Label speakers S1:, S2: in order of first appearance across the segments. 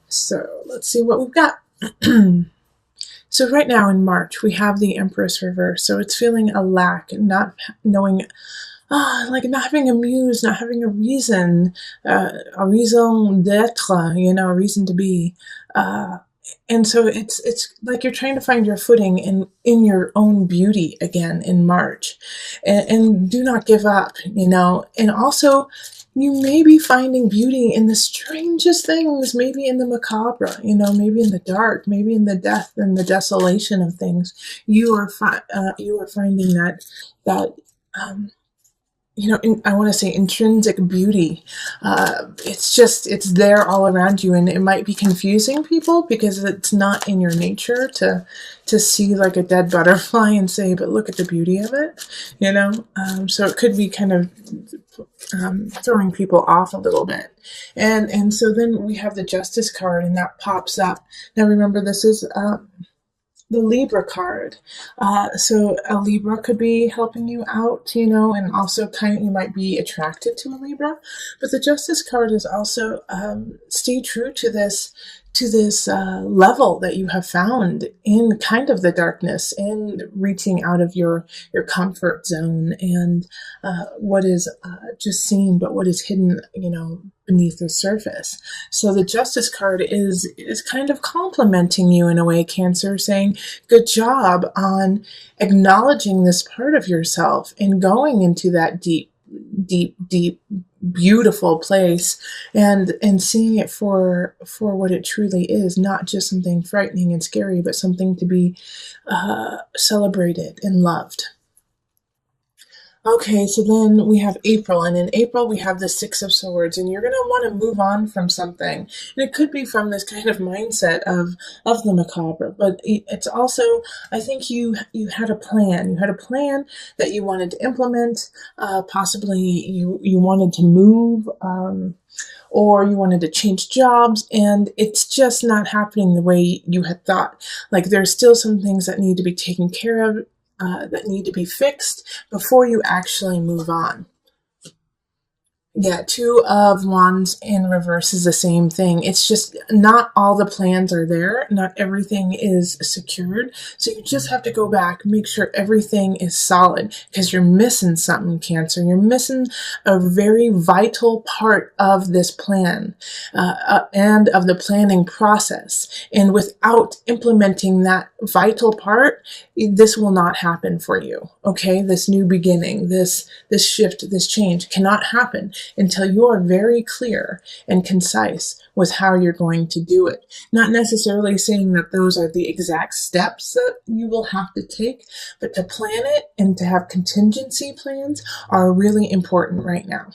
S1: So let's see what we've got. So right now in March, we have the Empress reverse. So it's feeling a lack, not knowing, like not having a muse, not having a reason, a raison d'être, a reason to be. And so it's like you're trying to find your footing in your own beauty again in March, and do not give up, and also you may be finding beauty in the strangest things, maybe in the macabre, maybe in the dark, maybe in the death and the desolation of things. You are finding that I want to say intrinsic beauty. It's there all around you, and it might be confusing people because it's not in your nature to see like a dead butterfly and say, but look at the beauty of it, so it could be kind of throwing people off a little bit. And so then we have the Justice card, and that pops up. Now remember, this is the Libra card. So a Libra could be helping you out, and also you might be attracted to a Libra. But the Justice card is also stay true to this level that you have found in kind of the darkness, and reaching out of your comfort zone, and what is just seen, but what is hidden, beneath the surface. So the Justice card is kind of complimenting you in a way, Cancer, saying good job on acknowledging this part of yourself and going into that deep beautiful place, and seeing it for what it truly is, not just something frightening and scary, but something to be celebrated and loved. Okay, so then we have April, and in April we have the Six of Swords, and you're going to want to move on from something. And it could be from this kind of mindset of the macabre, but it's also, I think you had a plan. You had a plan that you wanted to implement. Possibly you wanted to move, or you wanted to change jobs, and it's just not happening the way you had thought. Like there's still some things that need to be taken care of, that need to be fixed before you actually move on. Yeah, Two of Wands in reverse is the same thing. It's just not all the plans are there. Not everything is secured. So you just have to go back, make sure everything is solid, because you're missing something, Cancer. You're missing a very vital part of this plan, and of the planning process. And without implementing that vital part, this will not happen for you. Okay, this new beginning, this shift, this change cannot happen until you are very clear and concise with how you're going to do it. Not necessarily saying that those are the exact steps that you will have to take, but to plan it and to have contingency plans are really important right now.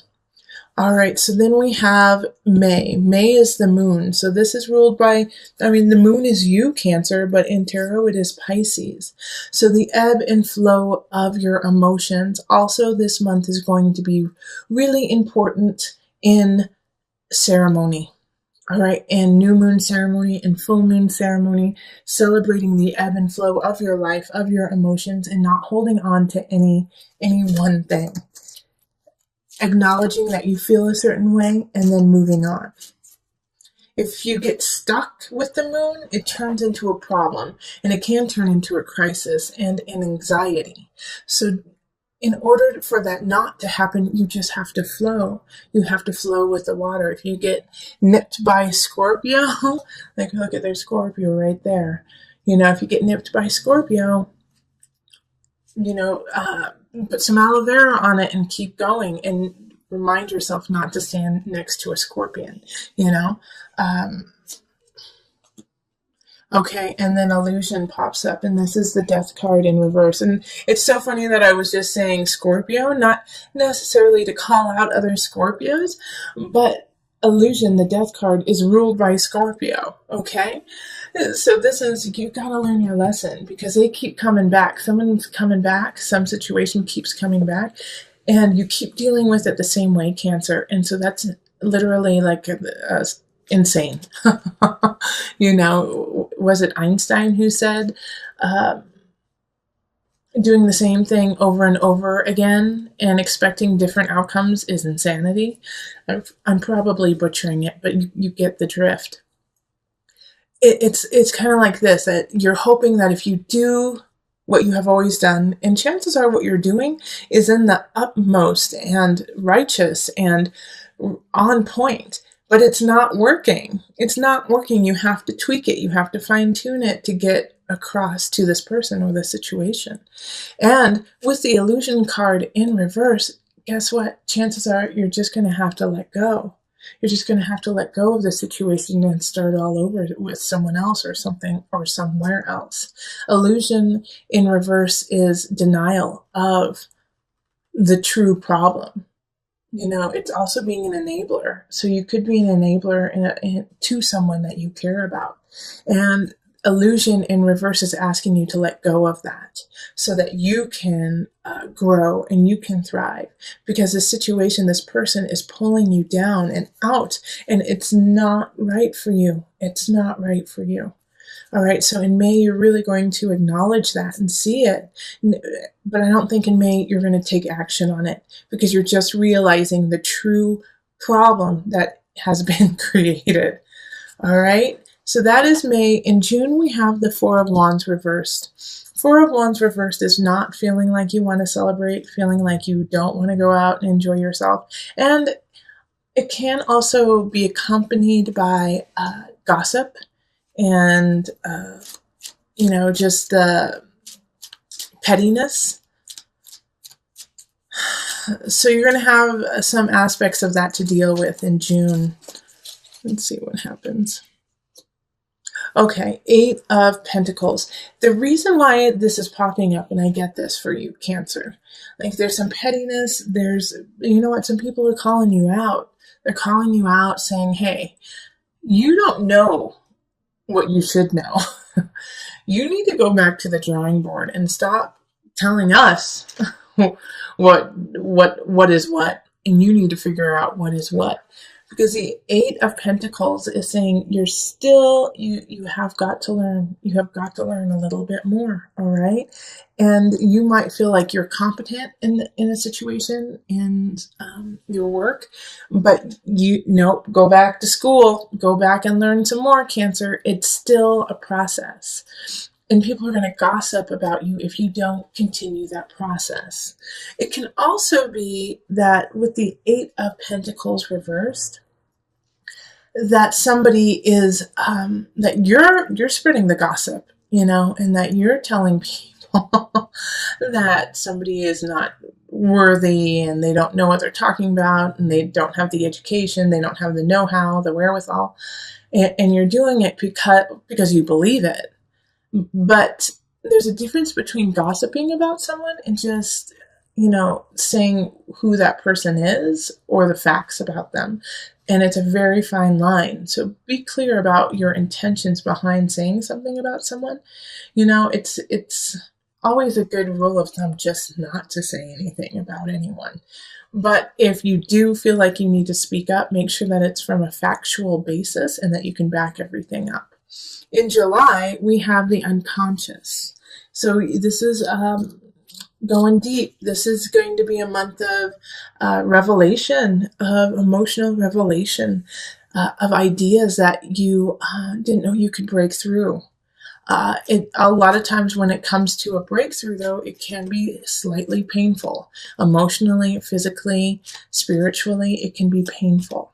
S1: All right, so then we have May. May is the moon. So this is ruled by, the moon is you, Cancer, but in tarot it is Pisces. So the ebb and flow of your emotions also this month is going to be really important in ceremony. All right, and new moon ceremony and full moon ceremony, celebrating the ebb and flow of your life, of your emotions, and not holding on to any one thing. Acknowledging that you feel a certain way and then moving on. If you get stuck with the moon, it turns into a problem, and it can turn into a crisis and an anxiety. So in order for that not to happen, you just have to flow. You have to flow with the water. If you get nipped by Scorpio, like look at their Scorpio right there. If you get nipped by Scorpio, put some aloe vera on it and keep going, and remind yourself not to stand next to a scorpion, Okay, and then Illusion pops up, and this is the Death card in reverse. And it's so funny that I was just saying Scorpio, not necessarily to call out other Scorpios, but Illusion, the Death card, is ruled by Scorpio, okay? So this is, you've got to learn your lesson, because they keep coming back. Someone's coming back, some situation keeps coming back, and you keep dealing with it the same way, Cancer. And so that's literally like insane. Was it Einstein who said, doing the same thing over and over again and expecting different outcomes is insanity? I'm probably butchering it, but you get the drift. it's kind of like this, that you're hoping that if you do what you have always done, and chances are what you're doing is in the utmost and righteous and on point, but it's not working. It's not working. You have to tweak it. You have to fine tune it to get across to this person or the situation. And with the illusion card in reverse, guess what? Chances are you're just going to have to let go. You're just going to have to let go of the situation and start all over with someone else or something or somewhere else. Illusion in reverse is denial of the true problem. It's also being an enabler. So you could be an enabler to someone that you care about. And illusion in reverse is asking you to let go of that so that you can grow and you can thrive, because the situation, this person is pulling you down and out, and it's not right for you. It's not right for you. All right. So in May, you're really going to acknowledge that and see it. But I don't think in May you're going to take action on it, because you're just realizing the true problem that has been created. All right. So that is May. In June, we have the Four of Wands reversed. Four of Wands reversed is not feeling like you want to celebrate, feeling like you don't want to go out and enjoy yourself. And it can also be accompanied by gossip and, just the pettiness. So you're going to have some aspects of that to deal with in June. Let's see what happens. Okay, Eight of Pentacles. The reason why this is popping up, and I get this for you, Cancer, like there's some pettiness, some people are calling you out. They're calling you out saying, hey, you don't know what you should know. You need to go back to the drawing board and stop telling us what is what, and you need to figure out what is what. Because the Eight of Pentacles is saying you have got to learn. You have got to learn a little bit more, all right? And you might feel like you're competent in a situation and your work, but go back to school. Go back and learn some more, Cancer. It's still a process. And people are going to gossip about you if you don't continue that process. It can also be that with the Eight of Pentacles reversed, that somebody is, that you're spreading the gossip, and that you're telling people that somebody is not worthy and they don't know what they're talking about and they don't have the education, they don't have the know-how, the wherewithal, and you're doing it because you believe it. But there's a difference between gossiping about someone and just, saying who that person is or the facts about them. And it's a very fine line. So be clear about your intentions behind saying something about someone. It's always a good rule of thumb just not to say anything about anyone. But if you do feel like you need to speak up, make sure that it's from a factual basis and that you can back everything up. In July, we have the unconscious. So this is going deep. This is going to be a month of revelation, of emotional revelation, of ideas that you didn't know you could break through. A lot of times when it comes to a breakthrough, though, it can be slightly painful. Emotionally, physically, spiritually, it can be painful.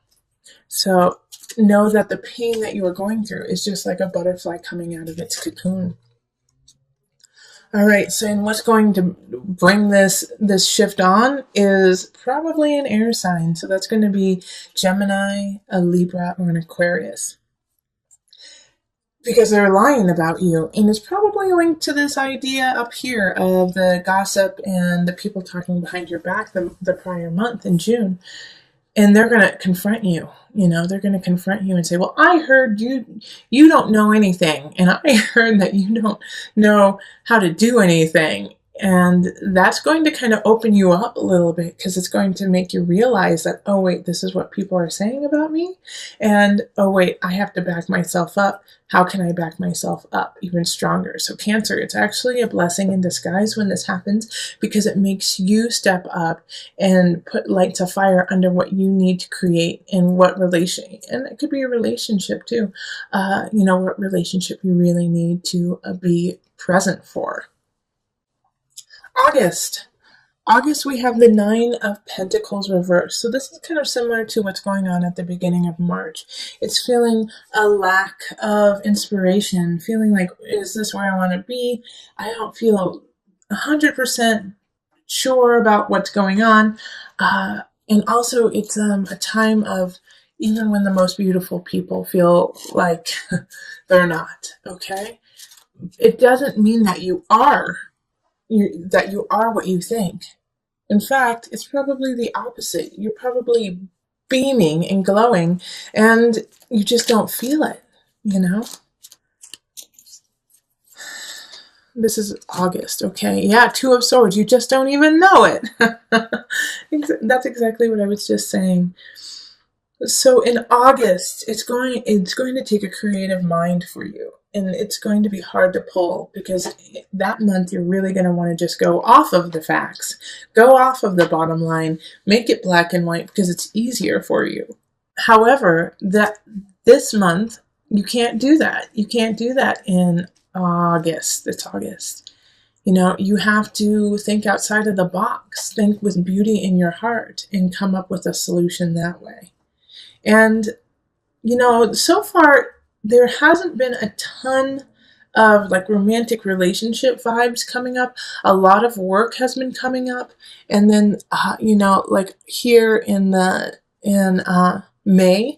S1: So know that the pain that you are going through is just like a butterfly coming out of its cocoon. All right, so what's going to bring this shift on is probably an air sign. So that's going to be Gemini, a Libra, or an Aquarius. Because they're lying about you. And it's probably linked to this idea up here of the gossip and the people talking behind your back the prior month in June. And they're going to confront you. They're going to confront you and say, well, I heard you don't know anything. And I heard that you don't know how to do anything. And that's going to kind of open you up a little bit, because it's going to make you realize that, oh, wait, this is what people are saying about me. And, oh, wait, I have to back myself up. How can I back myself up even stronger? So Cancer, it's actually a blessing in disguise when this happens, because it makes you step up and put light to fire under what you need to create in what relation. And it could be a relationship too. What relationship you really need to be present for. August. August, we have the Nine of Pentacles reversed. So this is kind of similar to what's going on at the beginning of March. It's feeling a lack of inspiration, feeling like, is this where I want to be? I don't feel 100% sure about what's going on. And also, it's a time of, even when the most beautiful people feel like they're not, okay? It doesn't mean that you are what you think. In fact, it's probably the opposite. You're probably beaming and glowing, and you just don't feel it, This is August, okay? Yeah, Two of Swords. You just don't even know it. That's exactly what I was just saying. So in August, it's going to take a creative mind for you. And it's going to be hard to pull, because that month you're really going to want to just go off of the facts, go off of the bottom line, make it black and white, because it's easier for you. However, this month, you can't do that. You can't do that in August. It's August. You have to think outside of the box, think with beauty in your heart, and come up with a solution that way. And, so far, there hasn't been a ton of romantic relationship vibes coming up. A lot of work has been coming up. And then, here in May,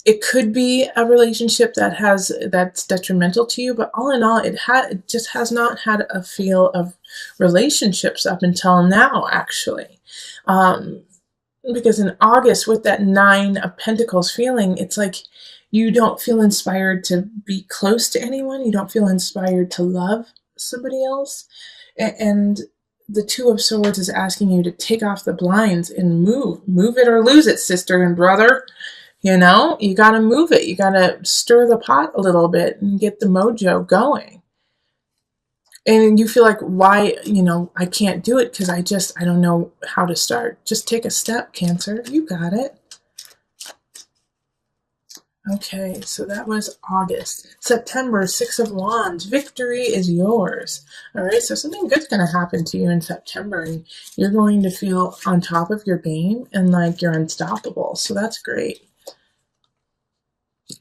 S1: it could be a relationship that's detrimental to you. But all in all, it just has not had a feel of relationships up until now, actually. Because in August, with that Nine of Pentacles feeling, it's like you don't feel inspired to be close to anyone. You don't feel inspired to love somebody else. And the Two of Swords is asking you to take off the blinds and move it or lose it, sister and brother. You got to move it. You got to stir the pot a little bit and get the mojo going. And you feel like, why, I can't do it because I don't know how to start. Just take a step, Cancer. You got it. Okay, so that was August. September, Six of Wands. Victory is yours. All right, so something good's going to happen to you in September, and you're going to feel on top of your game and like you're unstoppable. So that's great.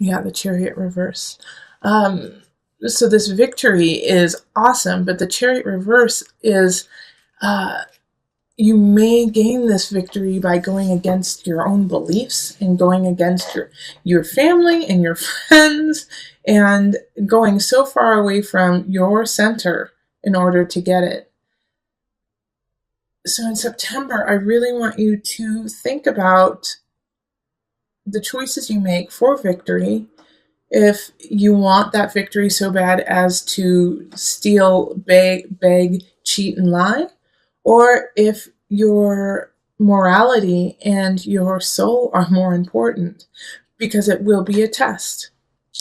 S1: Yeah, the Chariot reverse. So this victory is awesome, but the Chariot reverse is, you may gain this victory by going against your own beliefs and going against your family and your friends and going so far away from your center in order to get it. So in September, I really want you to think about the choices you make for victory. If you want that victory so bad as to steal, beg, cheat, and lie, or if your morality and your soul are more important, because it will be a test.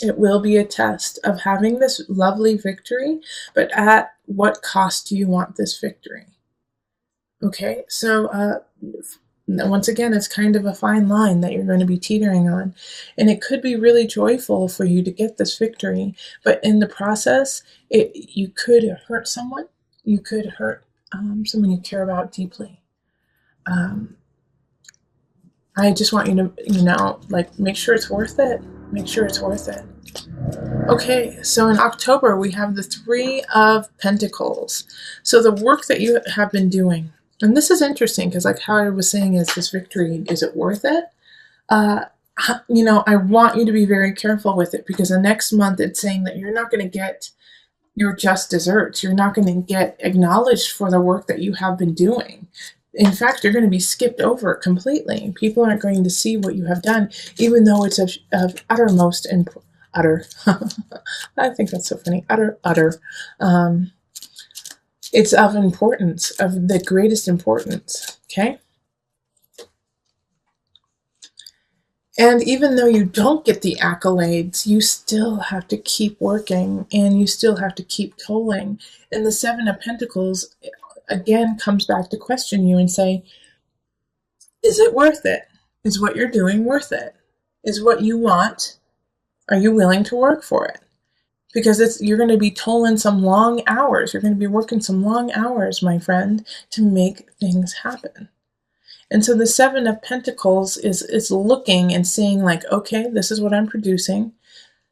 S1: It will be a test of having this lovely victory, but at what cost do you want this victory? Okay, so once again, it's kind of a fine line that you're going to be teetering on. And it could be really joyful for you to get this victory, but in the process, you could hurt someone. You could hurt someone you care about deeply. I just want you to, make sure it's worth it. Make sure it's worth it. Okay, so in October, we have the Three of Pentacles. So the work that you have been doing, and this is interesting because how I was saying, is this victory, is it worth it? I want you to be very careful with it, because the next month it's saying that you're not going to get your just desserts. You're not going to get acknowledged for the work that you have been doing. In fact, you're going to be skipped over completely. People aren't going to see what you have done, even though it's of uttermost and utter. I think that's so funny. Utter. It's of importance, of the greatest importance, okay? And even though you don't get the accolades, you still have to keep working and you still have to keep tolling. And the Seven of Pentacles, again, comes back to question you and say, is it worth it? Is what you're doing worth it? Is what you want, are you willing to work for it? Because you're going to be tolling some long hours. You're going to be working some long hours, my friend, to make things happen. And so the Seven of Pentacles is looking and seeing like, okay, this is what I'm producing.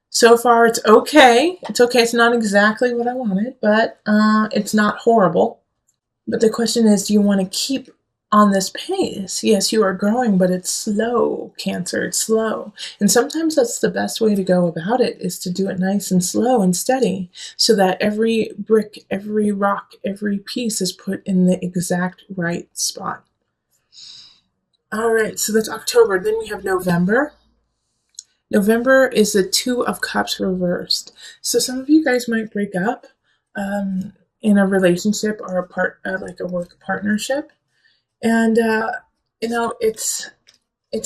S1: So far, it's okay. It's okay. It's not exactly what I wanted, but it's not horrible. But the question is, do you want to keep on this pace? Yes, you are growing, but it's slow, Cancer. It's slow. And sometimes that's the best way to go about it, is to do it nice and slow and steady, so that every brick, every rock, every piece is put in the exact right spot. All right, so that's October. Then we have November. November is the Two of Cups reversed. So some of you guys might break up in a relationship or like a work partnership. And, it's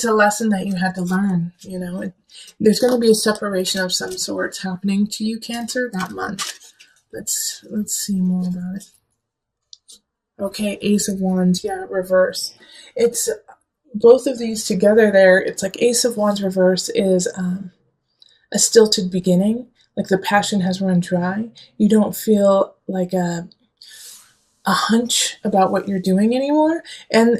S1: a lesson that you had to learn, There's going to be a separation of some sorts happening to you, Cancer, that month. Let's see more about it. Okay, Ace of Wands, yeah, reverse. It's both of these together there. It's like Ace of Wands reverse is a stilted beginning, like the passion has run dry. You don't feel like a hunch about what you're doing anymore, and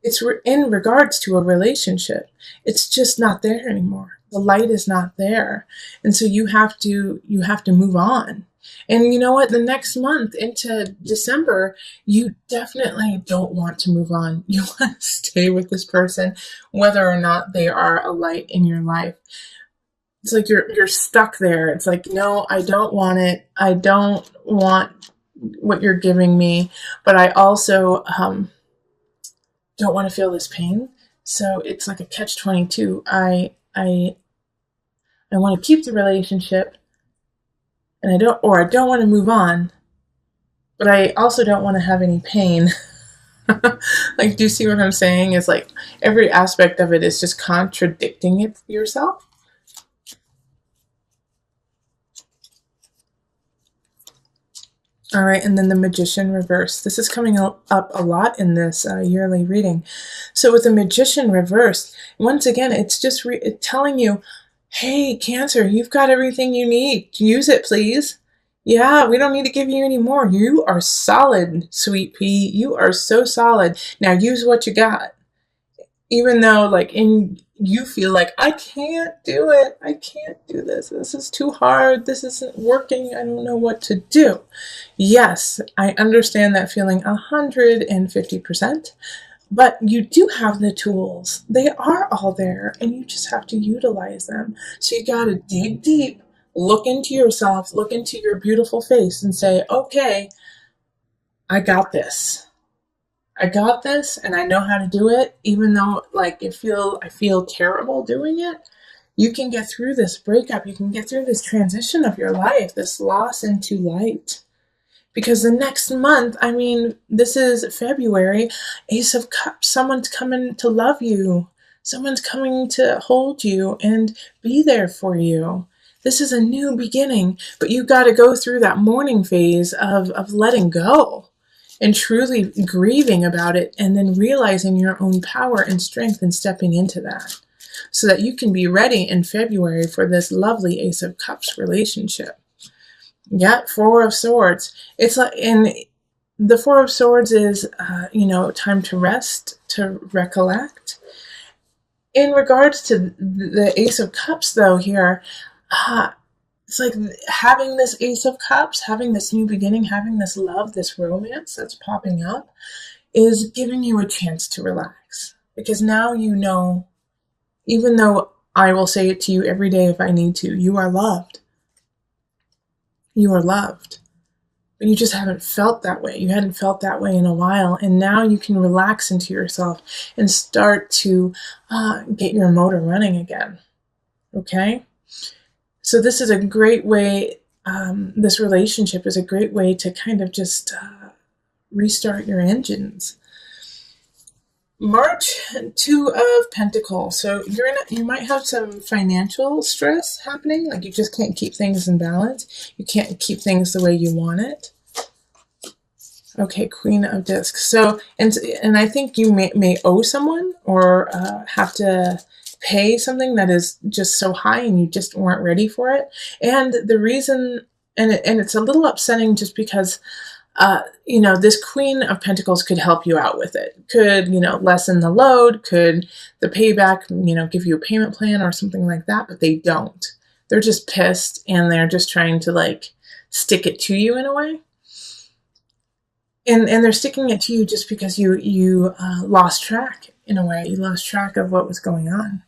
S1: it's in regards to a relationship. It's just not there anymore. The light is not there, and so you have to move on. And you know what? The next month into December, you definitely don't want to move on. You want to stay with this person, whether or not they are a light in your life. It's like you're stuck there. It's like, no, I don't want it. I don't want what you're giving me, but I also don't want to feel this pain. So it's like a catch-22. I want to keep the relationship, and I don't want to move on, but I also don't want to have any pain. Like, do you see what I'm saying? It's like every aspect of it is just contradicting yourself. All right, and then the Magician reverse. This is coming up a lot in this yearly reading. So with the Magician reverse, once again, it's just telling you, hey, Cancer, you've got everything you need. Use it, please. Yeah, we don't need to give you any more. You are solid, sweet pea. You are so solid. Now use what you got. Even though, you feel like, I can't do it. I can't do this. This is too hard. This isn't working. I don't know what to do. Yes, I understand that feeling 150%. But you do have the tools. They are all there, and you just have to utilize them. So you got to dig deep, look into yourself, look into your beautiful face, and say, okay, I got this. I got this, and I know how to do it, even though I feel terrible doing it. You can get through this breakup. You can get through this transition of your life, this loss into light. Because the next month, this is February, Ace of Cups, someone's coming to love you. Someone's coming to hold you and be there for you. This is a new beginning, but you got to go through that mourning phase of letting go and truly grieving about it, and then realizing your own power and strength and stepping into that, so that you can be ready in February for this lovely Ace of Cups relationship. Yeah, Four of Swords. It's like, and the Four of Swords is, time to rest, to recollect. In regards to the Ace of Cups, though, here, it's like having this Ace of Cups, having this new beginning, having this love, this romance that's popping up, is giving you a chance to relax. Because now you know, even though I will say it to you every day if I need to, you are loved. You are loved. But you just haven't felt that way. You hadn't felt that way in a while. And now you can relax into yourself and start to get your motor running again. Okay? So this is a great way, this relationship is a great way to kind of just restart your engines. March, Two of Pentacles. So you might have some financial stress happening. Like you just can't keep things in balance. You can't keep things the way you want it. Okay, Queen of Discs. So, and I think you may owe someone or have to pay something that is just so high and you just weren't ready for it. And the reason, and it's a little upsetting just because this Queen of Pentacles could help you out with it. Could, lessen the load, could the payback, give you a payment plan or something like that, but they don't. They're just pissed and they're just trying to like stick it to you in a way. And they're sticking it to you just because you lost track in a way. You lost track of what was going on.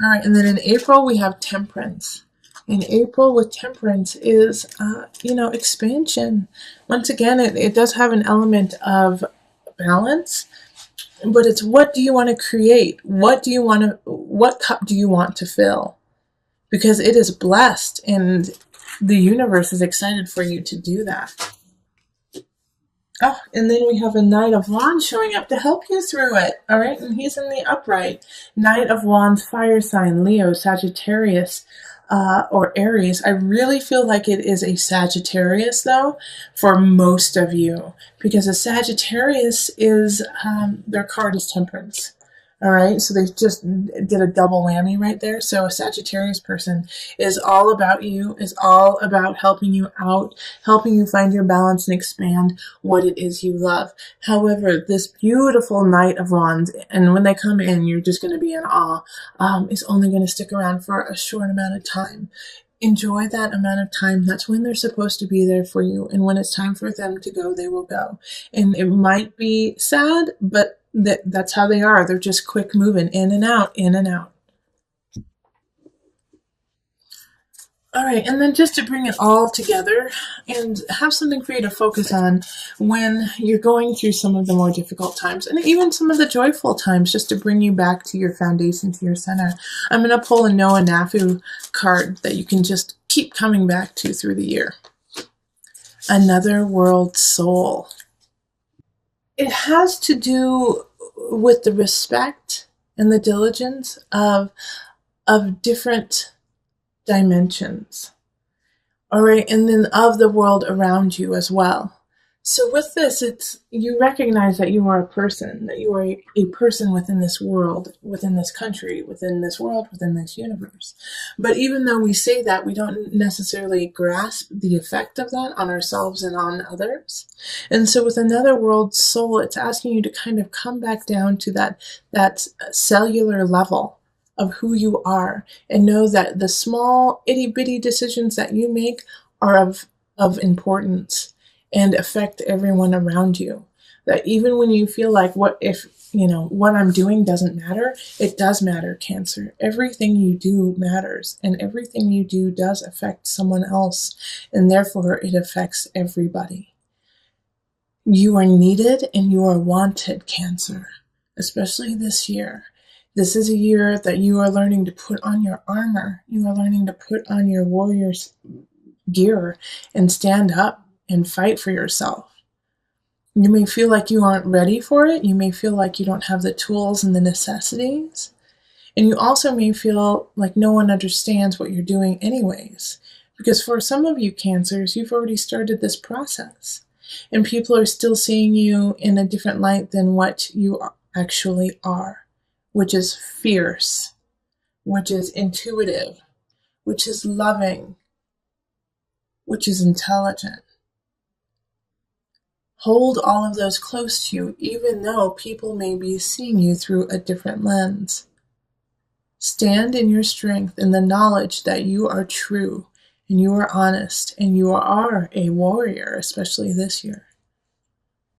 S1: All right, and then in April we have Temperance. In April with Temperance is, expansion. Once again, it does have an element of balance, but it's what do you want to create? What cup do you want to fill? Because it is blessed and the universe is excited for you to do that. Oh, and then we have a Knight of Wands showing up to help you through it. All right, and he's in the upright. Knight of Wands, fire sign, Leo, Sagittarius, or Aries. I really feel like it is a Sagittarius, though, for most of you. Because a Sagittarius is, their card is Temperance. All right, so they just did a double whammy right there. So a Sagittarius person is all about you, is all about helping you out, helping you find your balance and expand what it is you love. However, this beautiful Knight of Wands, and when they come in, you're just going to be in awe, is only going to stick around for a short amount of time. Enjoy that amount of time. That's when they're supposed to be there for you. And when it's time for them to go, they will go. And it might be sad, but that's how they are. They're just quick moving in and out, in and out. All right, and then just to bring it all together and have something for you to focus on when you're going through some of the more difficult times and even some of the joyful times, just to bring you back to your foundation, to your center. I'm going to pull a Noah Nafu card that you can just keep coming back to through the year. Another World Soul. It has to do with the respect and the diligence of different dimensions. All right, and then of the world around you as well. So with this, you recognize that you are a person, that you are a person within this world, within this country, within this world, within this universe. But even though we say that, we don't necessarily grasp the effect of that on ourselves and on others. And so with Another World Soul, it's asking you to kind of come back down to that cellular level of who you are and know that the small itty-bitty decisions that you make are of importance and affect everyone around you. That even when you feel like what I'm doing doesn't matter, it does matter, Cancer. Everything you do matters, and everything you do does affect someone else, and therefore it affects everybody. You are needed and you are wanted, Cancer, especially this year. This is a year that you are learning to put on your armor. You are learning to put on your warrior's gear and stand up and fight for yourself. You may feel like you aren't ready for it. You may feel like you don't have the tools and the necessities. And you also may feel like no one understands what you're doing anyways. Because for some of you Cancers, you've already started this process. And people are still seeing you in a different light than what you actually are. Which is fierce, which is intuitive, which is loving, which is intelligent. Hold all of those close to you, even though people may be seeing you through a different lens. Stand in your strength in the knowledge that you are true and you are honest and you are a warrior, especially this year.